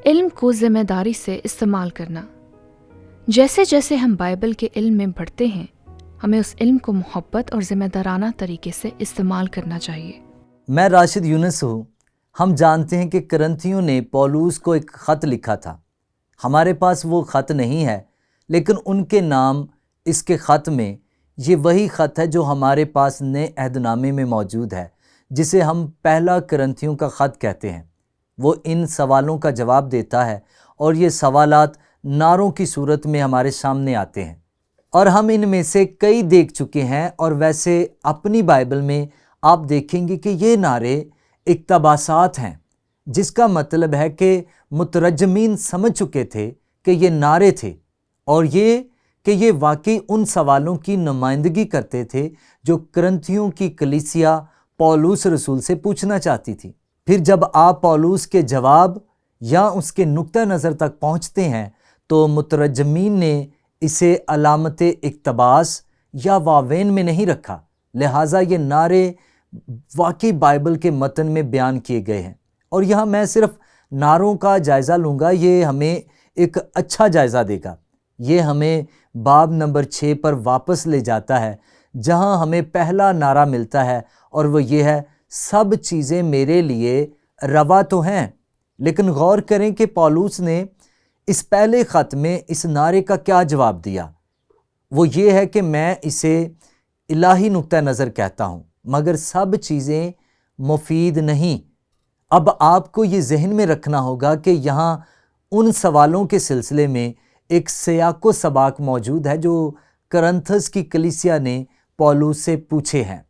علم کو ذمہ داری سے استعمال کرنا۔ جیسے جیسے ہم بائبل کے علم میں بڑھتے ہیں، ہمیں اس علم کو محبت اور ذمہ دارانہ طریقے سے استعمال کرنا چاہیے۔ میں راشد یونس ہوں۔ ہم جانتے ہیں کہ کرنتھیوں نے پولوس کو ایک خط لکھا تھا۔ ہمارے پاس وہ خط نہیں ہے، لیکن ان کے نام اس کے خط میں یہ وہی خط ہے جو ہمارے پاس نئے عہد نامے میں موجود ہے، جسے ہم پہلا کرنتھیوں کا خط کہتے ہیں۔ وہ ان سوالوں کا جواب دیتا ہے، اور یہ سوالات نعروں کی صورت میں ہمارے سامنے آتے ہیں، اور ہم ان میں سے کئی دیکھ چکے ہیں۔ اور ویسے اپنی بائبل میں آپ دیکھیں گے کہ یہ نعرے اقتباسات ہیں، جس کا مطلب ہے کہ مترجمین سمجھ چکے تھے کہ یہ نعرے تھے، اور یہ کہ یہ واقعی ان سوالوں کی نمائندگی کرتے تھے جو کرنتھیوں کی کلیسیا پولوس رسول سے پوچھنا چاہتی تھی۔ پھر جب آپ پولوس کے جواب یا اس کے نقطہ نظر تک پہنچتے ہیں تو مترجمین نے اسے علامت اقتباس یا واوین میں نہیں رکھا، لہٰذا یہ نعرے واقعی بائبل کے متن میں بیان کیے گئے ہیں۔ اور یہاں میں صرف نعروں کا جائزہ لوں گا، یہ ہمیں ایک اچھا جائزہ دے گا۔ یہ ہمیں باب نمبر 6 پر واپس لے جاتا ہے، جہاں ہمیں پہلا نعرہ ملتا ہے، اور وہ یہ ہے: سب چیزیں میرے لیے روا تو ہیں۔ لیکن غور کریں کہ پولوس نے اس پہلے خط میں اس نعرے کا کیا جواب دیا۔ وہ یہ ہے کہ میں اسے الہی نقطہ نظر کہتا ہوں، مگر سب چیزیں مفید نہیں۔ اب آپ کو یہ ذہن میں رکھنا ہوگا کہ یہاں ان سوالوں کے سلسلے میں ایک سیاق و سباق موجود ہے جو کرنتھس کی کلیسیا نے پولوس سے پوچھے ہیں۔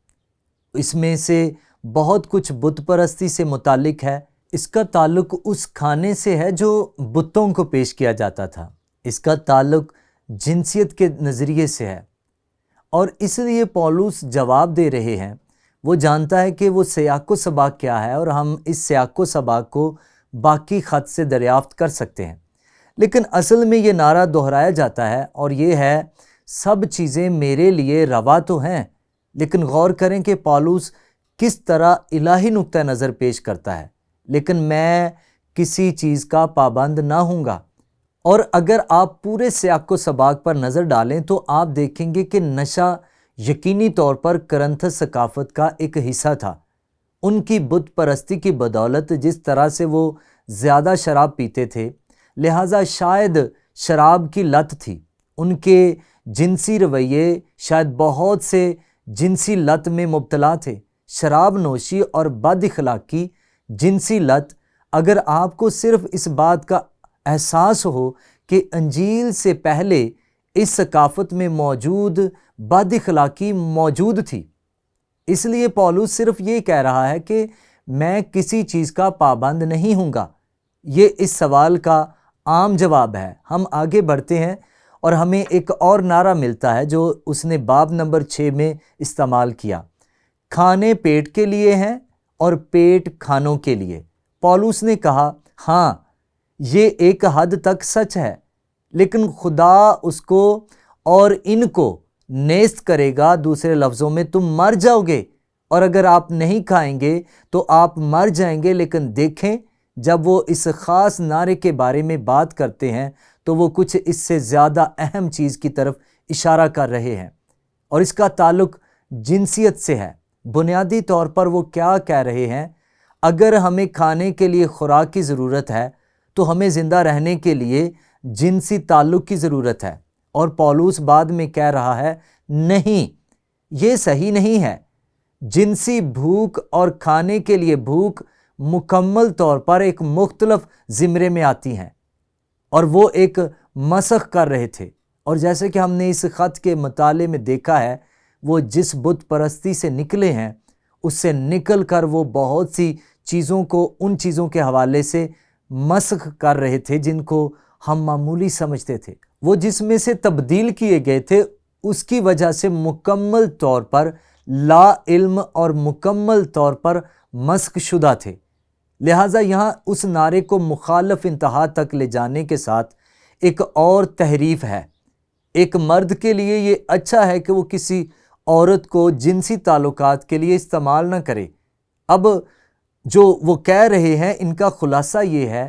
اس میں سے بہت کچھ بت پرستی سے متعلق ہے۔ اس کا تعلق اس کھانے سے ہے جو بتوں کو پیش کیا جاتا تھا۔ اس کا تعلق جنسیت کے نظریے سے ہے، اور اس لیے پولوس جواب دے رہے ہیں۔ وہ جانتا ہے کہ وہ سیاق و سباق کیا ہے، اور ہم اس سیاق و سباق کو باقی خط سے دریافت کر سکتے ہیں۔ لیکن اصل میں یہ نعرہ دہرایا جاتا ہے، اور یہ ہے: سب چیزیں میرے لیے روا تو ہیں۔ لیکن غور کریں کہ پولوس کس طرح الہی نقطہ نظر پیش کرتا ہے: لیکن میں کسی چیز کا پابند نہ ہوں گا۔ اور اگر آپ پورے سیاق و سباق پر نظر ڈالیں تو آپ دیکھیں گے کہ نشہ یقینی طور پر کرنتھس ثقافت کا ایک حصہ تھا۔ ان کی بت پرستی کی بدولت جس طرح سے وہ زیادہ شراب پیتے تھے، لہٰذا شاید شراب کی لت تھی۔ ان کے جنسی رویے شاید بہت سے جنسی لت میں مبتلا تھے۔ شراب نوشی اور بد اخلاقی جنسی لت، اگر آپ کو صرف اس بات کا احساس ہو کہ انجیل سے پہلے اس ثقافت میں موجود بد اخلاقی موجود تھی۔ اس لیے پولوس صرف یہ کہہ رہا ہے کہ میں کسی چیز کا پابند نہیں ہوں گا۔ یہ اس سوال کا عام جواب ہے۔ ہم آگے بڑھتے ہیں، اور ہمیں ایک اور نعرہ ملتا ہے جو اس نے باب نمبر 6 میں استعمال کیا: کھانے پیٹ کے لیے ہیں اور پیٹ کھانوں کے لیے۔ پولوس نے کہا، ہاں یہ ایک حد تک سچ ہے، لیکن خدا اس کو اور ان کو نیست کرے گا۔ دوسرے لفظوں میں تم مر جاؤ گے، اور اگر آپ نہیں کھائیں گے تو آپ مر جائیں گے۔ لیکن دیکھیں، جب وہ اس خاص نعرے کے بارے میں بات کرتے ہیں تو وہ کچھ اس سے زیادہ اہم چیز کی طرف اشارہ کر رہے ہیں، اور اس کا تعلق جنسیت سے ہے۔ بنیادی طور پر وہ کیا کہہ رہے ہیں: اگر ہمیں کھانے کے لیے خوراک کی ضرورت ہے تو ہمیں زندہ رہنے کے لیے جنسی تعلق کی ضرورت ہے۔ اور پولوس بعد میں کہہ رہا ہے، نہیں، یہ صحیح نہیں ہے۔ جنسی بھوک اور کھانے کے لیے بھوک مکمل طور پر ایک مختلف زمرے میں آتی ہیں، اور وہ ایک مسخ کر رہے تھے۔ اور جیسے کہ ہم نے اس خط کے مطالعے میں دیکھا ہے، وہ جس بت پرستی سے نکلے ہیں، اس سے نکل کر وہ بہت سی چیزوں کو ان چیزوں کے حوالے سے مسخ کر رہے تھے جن کو ہم معمولی سمجھتے تھے۔ وہ جس میں سے تبدیل کیے گئے تھے، اس کی وجہ سے مکمل طور پر لا علم اور مکمل طور پر مسخ شدہ تھے۔ لہٰذا یہاں اس نعرے کو مخالف انتہا تک لے جانے کے ساتھ ایک اور تحریف ہے۔ ایک مرد کے لیے یہ اچھا ہے کہ وہ کسی عورت کو جنسی تعلقات کے لیے استعمال نہ کرے۔ اب جو وہ کہہ رہے ہیں، ان کا خلاصہ یہ ہے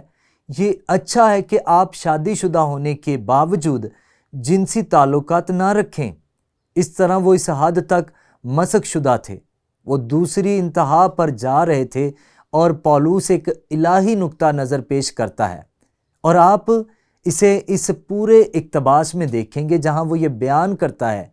یہ اچھا ہے کہ آپ شادی شدہ ہونے کے باوجود جنسی تعلقات نہ رکھیں۔ اس طرح وہ اس حد تک مسخ شدہ تھے، وہ دوسری انتہا پر جا رہے تھے، اور پولس ایک الہی نقطہ نظر پیش کرتا ہے، اور آپ اسے اس پورے اقتباس میں دیکھیں گے جہاں وہ یہ بیان کرتا ہے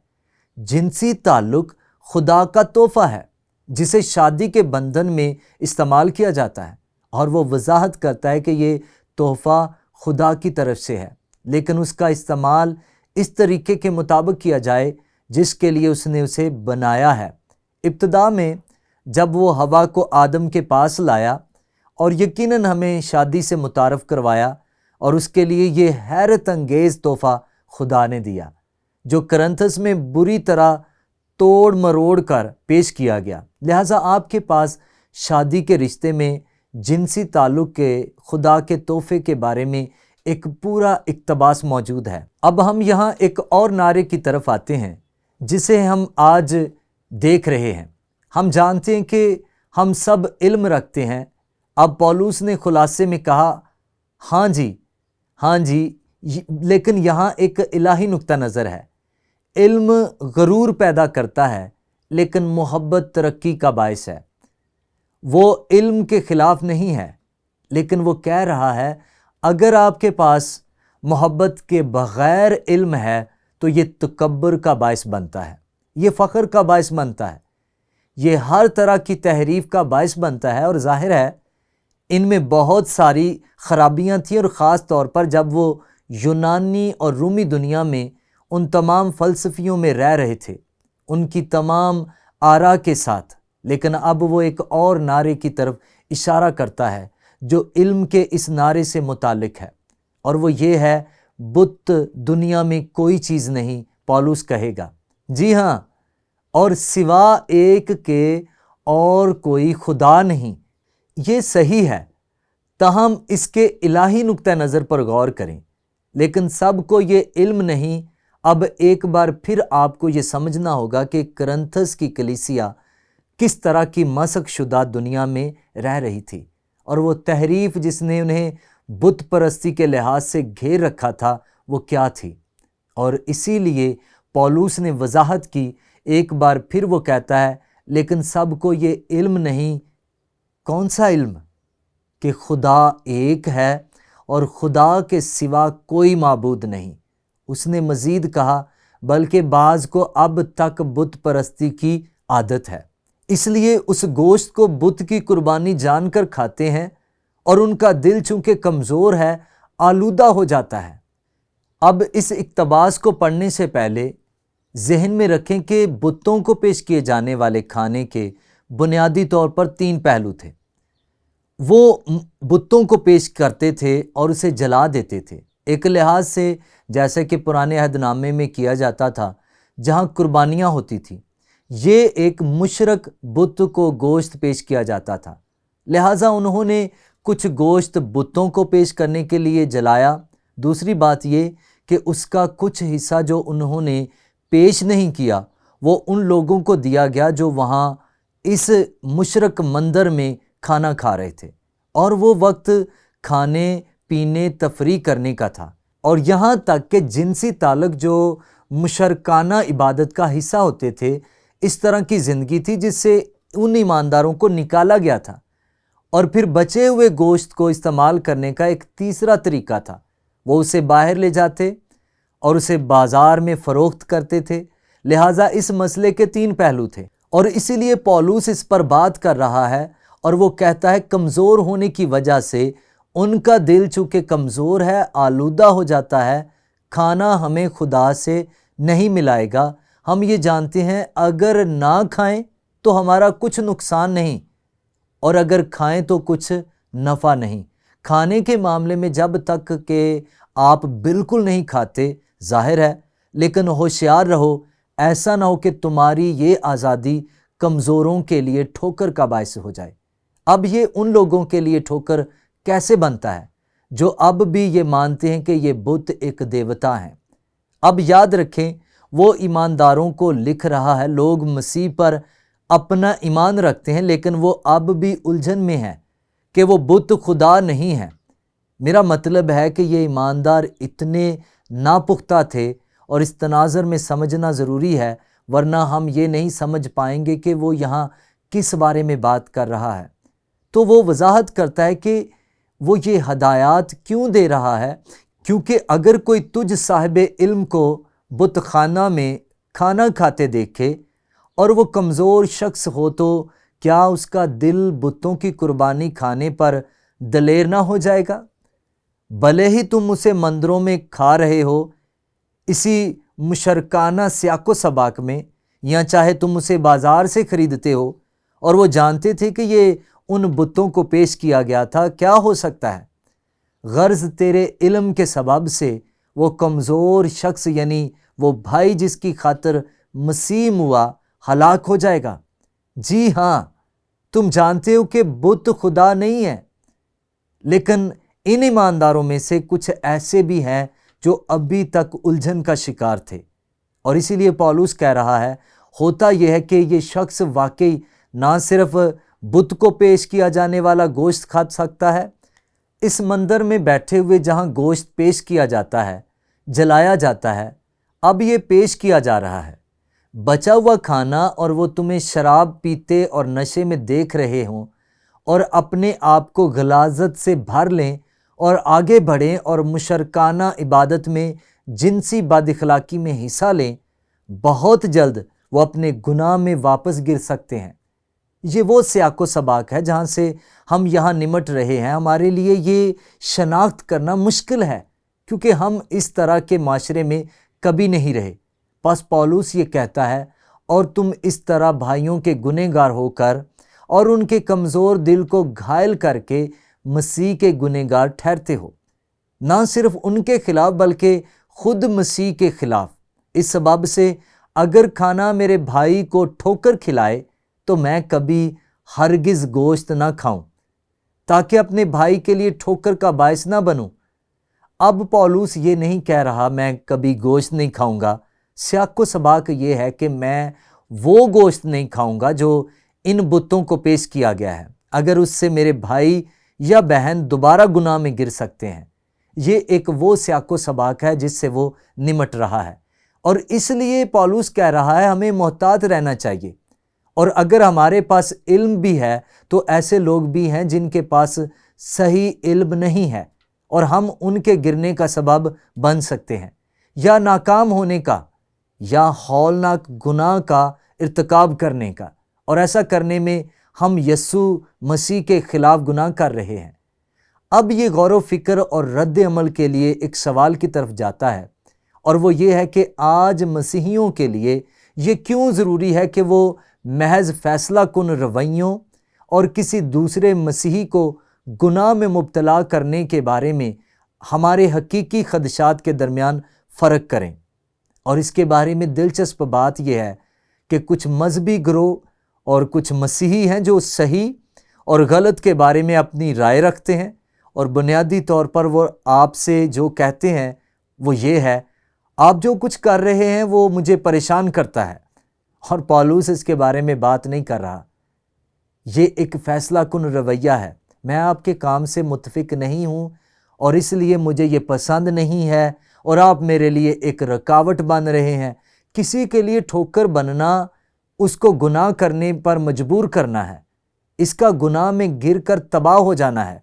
جنسی تعلق خدا کا تحفہ ہے جسے شادی کے بندھن میں استعمال کیا جاتا ہے، اور وہ وضاحت کرتا ہے کہ یہ تحفہ خدا کی طرف سے ہے، لیکن اس کا استعمال اس طریقے کے مطابق کیا جائے جس کے لیے اس نے اسے بنایا ہے۔ ابتدا میں جب وہ ہوا کو آدم کے پاس لایا اور یقیناً ہمیں شادی سے متعارف کروایا، اور اس کے لیے یہ حیرت انگیز تحفہ خدا نے دیا جو کرنتھس میں بری طرح توڑ مروڑ کر پیش کیا گیا۔ لہٰذا آپ کے پاس شادی کے رشتے میں جنسی تعلق کے خدا کے تحفے کے بارے میں ایک پورا اقتباس موجود ہے۔ اب ہم یہاں ایک اور نعرے کی طرف آتے ہیں جسے ہم آج دیکھ رہے ہیں۔ ہم جانتے ہیں کہ ہم سب علم رکھتے ہیں۔ اب پولس نے خلاصے میں کہا ہاں جی، لیکن یہاں ایک الہی نقطہ نظر ہے۔ علم غرور پیدا کرتا ہے، لیکن محبت ترقی کا باعث ہے۔ وہ علم کے خلاف نہیں ہے، لیکن وہ کہہ رہا ہے اگر آپ کے پاس محبت کے بغیر علم ہے تو یہ تکبر کا باعث بنتا ہے، یہ فخر کا باعث بنتا ہے، یہ ہر طرح کی تحریف کا باعث بنتا ہے، اور ظاہر ہے ان میں بہت ساری خرابیاں تھیں، اور خاص طور پر جب وہ یونانی اور رومی دنیا میں ان تمام فلسفیوں میں رہ رہے تھے، ان کی تمام آراء کے ساتھ۔ لیکن اب وہ ایک اور نعرے کی طرف اشارہ کرتا ہے جو علم کے اس نعرے سے متعلق ہے، اور وہ یہ ہے بت دنیا میں کوئی چیز نہیں، پولس کہے گا۔ جی ہاں، اور سوا ایک کے اور کوئی خدا نہیں۔ یہ صحیح ہے، تاہم اس کے الہی نقطہ نظر پر غور کریں۔ لیکن سب کو یہ علم نہیں۔ اب ایک بار پھر آپ کو یہ سمجھنا ہوگا کہ کرنتھس کی کلیسیا کس طرح کی مسخ شدہ دنیا میں رہ رہی تھی، اور وہ تحریف جس نے انہیں بت پرستی کے لحاظ سے گھیر رکھا تھا وہ کیا تھی۔ اور اسی لیے پولس نے وضاحت کی، ایک بار پھر وہ کہتا ہے لیکن سب کو یہ علم نہیں۔ کون سا علم؟ کہ خدا ایک ہے اور خدا کے سوا کوئی معبود نہیں۔ اس نے مزید کہا بلکہ بعض کو اب تک بت پرستی کی عادت ہے، اس لیے اس گوشت کو بت کی قربانی جان کر کھاتے ہیں، اور ان کا دل چونکہ کمزور ہے آلودہ ہو جاتا ہے۔ اب اس اقتباس کو پڑھنے سے پہلے ذہن میں رکھیں کہ بتوں کو پیش کیے جانے والے کھانے کے بنیادی طور پر 3 پہلو تھے۔ وہ بتوں کو پیش کرتے تھے اور اسے جلا دیتے تھے، ایک لحاظ سے جیسے کہ پرانے عہد نامے میں کیا جاتا تھا جہاں قربانیاں ہوتی تھیں۔ یہ ایک مشرک بت کو گوشت پیش کیا جاتا تھا، لہٰذا انہوں نے کچھ گوشت بتوں کو پیش کرنے کے لیے جلایا۔ دوسری بات یہ کہ اس کا کچھ حصہ جو انہوں نے پیش نہیں کیا وہ ان لوگوں کو دیا گیا جو وہاں اس مشرک مندر میں کھانا کھا رہے تھے، اور وہ وقت کھانے پینے تفریح کرنے کا تھا، اور یہاں تک کہ جنسی تعلق جو مشرکانہ عبادت کا حصہ ہوتے تھے، اس طرح کی زندگی تھی جس سے ان ایمانداروں کو نکالا گیا تھا۔ اور پھر بچے ہوئے گوشت کو استعمال کرنے کا ایک تیسرا طریقہ تھا، وہ اسے باہر لے جاتے اور اسے بازار میں فروخت کرتے تھے۔ لہٰذا اس مسئلے کے 3 پہلو تھے، اور اسی لیے پولس اس پر بات کر رہا ہے، اور وہ کہتا ہے کمزور ہونے کی وجہ سے ان کا دل چونکہ کمزور ہے آلودہ ہو جاتا ہے۔ کھانا ہمیں خدا سے نہیں ملائے گا۔ ہم یہ جانتے ہیں اگر نہ کھائیں تو ہمارا کچھ نقصان نہیں، اور اگر کھائیں تو کچھ نفع نہیں۔ کھانے کے معاملے میں جب تک کہ آپ بالکل نہیں کھاتے ظاہر ہے، لیکن ہوشیار رہو ایسا نہ ہو کہ تمہاری یہ آزادی کمزوروں کے لیے ٹھوکر کا باعث ہو جائے۔ اب یہ ان لوگوں کے لیے ٹھوکر کیسے بنتا ہے جو اب بھی یہ مانتے ہیں کہ یہ بت ایک دیوتا ہیں۔ اب یاد رکھیں وہ ایمانداروں کو لکھ رہا ہے، لوگ مسیح پر اپنا ایمان رکھتے ہیں لیکن وہ اب بھی الجھن میں ہیں کہ وہ بت خدا نہیں ہے۔ میرا مطلب ہے کہ یہ ایماندار اتنے ناپختہ تھے، اور اس تناظر میں سمجھنا ضروری ہے، ورنہ ہم یہ نہیں سمجھ پائیں گے کہ وہ یہاں کس بارے میں بات کر رہا ہے۔ تو وہ وضاحت کرتا ہے کہ وہ یہ ہدایات کیوں دے رہا ہے، کیونکہ اگر کوئی تجھ صاحب علم کو بت خانہ میں کھانا کھاتے دیکھے اور وہ کمزور شخص ہو، تو کیا اس کا دل بتوں کی قربانی کھانے پر دلیر نہ ہو جائے گا؟ بھلے ہی تم اسے مندروں میں کھا رہے ہو، اسی مشرکانہ سیاق و سباق میں، یا چاہے تم اسے بازار سے خریدتے ہو اور وہ جانتے تھے کہ یہ ان بتوں کو پیش کیا گیا تھا، کیا ہو سکتا ہے؟ غرض تیرے علم کے سبب سے وہ کمزور شخص، یعنی وہ بھائی جس کی خاطر مسیح ہوا، ہلاک ہو جائے گا۔ جی ہاں، تم جانتے ہو کہ بت خدا نہیں ہے، لیکن ان ایمانداروں میں سے کچھ ایسے بھی ہیں جو ابھی تک الجھن کا شکار تھے، اور اسی لیے پولس کہہ رہا ہے، ہوتا یہ ہے کہ یہ شخص واقعی نہ صرف بت کو پیش کیا جانے والا گوشت کھا سکتا ہے، اس مندر میں بیٹھے ہوئے جہاں گوشت پیش کیا جاتا ہے، جلایا جاتا ہے، اب یہ پیش کیا جا رہا ہے، بچا ہوا کھانا، اور وہ تمہیں شراب پیتے اور نشے میں دیکھ رہے ہوں اور اپنے آپ کو غلاظت سے بھر لیں اور آگے بڑھیں اور مشرکانہ عبادت میں جنسی بد اخلاقی میں حصہ لیں، بہت جلد وہ اپنے گناہ میں واپس گر سکتے ہیں۔ یہ وہ سیاق و سباق ہے جہاں سے ہم یہاں نمٹ رہے ہیں۔ ہمارے لیے یہ شناخت کرنا مشکل ہے، کیونکہ ہم اس طرح کے معاشرے میں کبھی نہیں رہے۔ پس پولس یہ کہتا ہے، اور تم اس طرح بھائیوں کے گنہگار ہو کر اور ان کے کمزور دل کو گھائل کر کے مسیح کے گنہگار ٹھہرتے ہو، نہ صرف ان کے خلاف بلکہ خود مسیح کے خلاف۔ اس سبب سے اگر کھانا میرے بھائی کو ٹھوکر کھلائے تو میں کبھی ہرگز گوشت نہ کھاؤں، تاکہ اپنے بھائی کے لیے ٹھوکر کا باعث نہ بنوں۔ اب پولس یہ نہیں کہہ رہا میں کبھی گوشت نہیں کھاؤں گا، سیاق و سباق یہ ہے کہ میں وہ گوشت نہیں کھاؤں گا جو ان بتوں کو پیش کیا گیا ہے، اگر اس سے میرے بھائی یا بہن دوبارہ گناہ میں گر سکتے ہیں۔ یہ ایک وہ سیاق و سباق ہے جس سے وہ نمٹ رہا ہے، اور اس لیے پولس کہہ رہا ہے ہمیں محتاط رہنا چاہیے۔ اور اگر ہمارے پاس علم بھی ہے تو ایسے لوگ بھی ہیں جن کے پاس صحیح علم نہیں ہے، اور ہم ان کے گرنے کا سبب بن سکتے ہیں، یا ناکام ہونے کا، یا ہولناک گناہ کا ارتکاب کرنے کا، اور ایسا کرنے میں ہم یسوع مسیح کے خلاف گناہ کر رہے ہیں۔ اب یہ غور و فکر اور رد عمل کے لیے ایک سوال کی طرف جاتا ہے، اور وہ یہ ہے کہ آج مسیحیوں کے لیے یہ کیوں ضروری ہے کہ وہ محض فیصلہ کن رویوں اور کسی دوسرے مسیحی کو گناہ میں مبتلا کرنے کے بارے میں ہمارے حقیقی خدشات کے درمیان فرق کریں۔ اور اس کے بارے میں دلچسپ بات یہ ہے کہ کچھ مذہبی گروہ اور کچھ مسیحی ہیں جو صحیح اور غلط کے بارے میں اپنی رائے رکھتے ہیں، اور بنیادی طور پر وہ آپ سے جو کہتے ہیں وہ یہ ہے، آپ جو کچھ کر رہے ہیں وہ مجھے پریشان کرتا ہے، اور پولس اس کے بارے میں بات نہیں کر رہا۔ یہ ایک فیصلہ کن رویہ ہے، میں آپ کے کام سے متفق نہیں ہوں اور اس لیے مجھے یہ پسند نہیں ہے، اور آپ میرے لیے ایک رکاوٹ بن رہے ہیں۔ کسی کے لیے ٹھوکر بننا اس کو گناہ کرنے پر مجبور کرنا ہے، اس کا گناہ میں گر کر تباہ ہو جانا ہے۔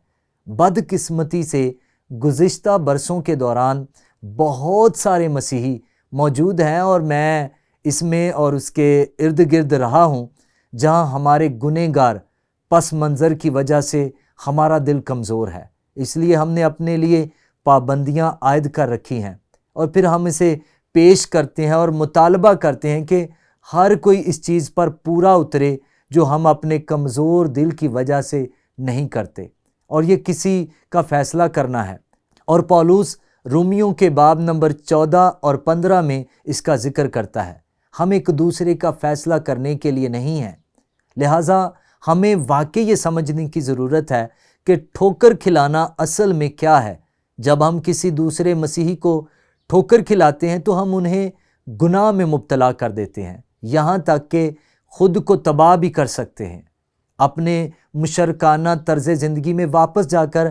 بدقسمتی سے گزشتہ برسوں کے دوران بہت سارے مسیحی موجود ہیں، اور میں اس میں اور اس کے ارد گرد رہا ہوں، جہاں ہمارے گنہگار پس منظر کی وجہ سے ہمارا دل کمزور ہے، اس لیے ہم نے اپنے لیے پابندیاں عائد کر رکھی ہیں، اور پھر ہم اسے پیش کرتے ہیں اور مطالبہ کرتے ہیں کہ ہر کوئی اس چیز پر پورا اترے جو ہم اپنے کمزور دل کی وجہ سے نہیں کرتے، اور یہ کسی کا فیصلہ کرنا ہے۔ اور پولس رومیوں کے باب نمبر 14 اور 15 میں اس کا ذکر کرتا ہے، ہم ایک دوسرے کا فیصلہ کرنے کے لیے نہیں ہیں۔ لہٰذا ہمیں واقعی یہ سمجھنے کی ضرورت ہے کہ ٹھوکر کھلانا اصل میں کیا ہے۔ جب ہم کسی دوسرے مسیحی کو ٹھوکر کھلاتے ہیں تو ہم انہیں گناہ میں مبتلا کر دیتے ہیں، یہاں تک کہ خود کو تباہ بھی کر سکتے ہیں۔ اپنے مشرکانہ طرز زندگی میں واپس جا کر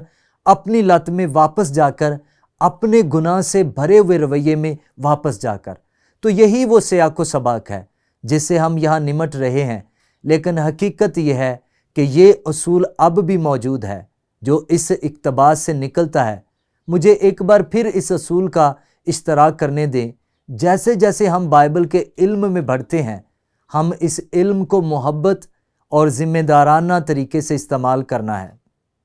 اپنی لت میں واپس جا کر، اپنے گناہ سے بھرے ہوئے رویے میں واپس جا کر۔ تو یہی وہ سیاق و سباق ہے جس سے ہم یہاں نمٹ رہے ہیں، لیکن حقیقت یہ ہے کہ یہ اصول اب بھی موجود ہے جو اس اقتباس سے نکلتا ہے۔ مجھے ایک بار پھر اس اصول کا اشتراک کرنے دیں۔ جیسے جیسے ہم بائبل کے علم میں بڑھتے ہیں، ہم اس علم کو محبت اور ذمہ دارانہ طریقے سے استعمال کرنا ہے۔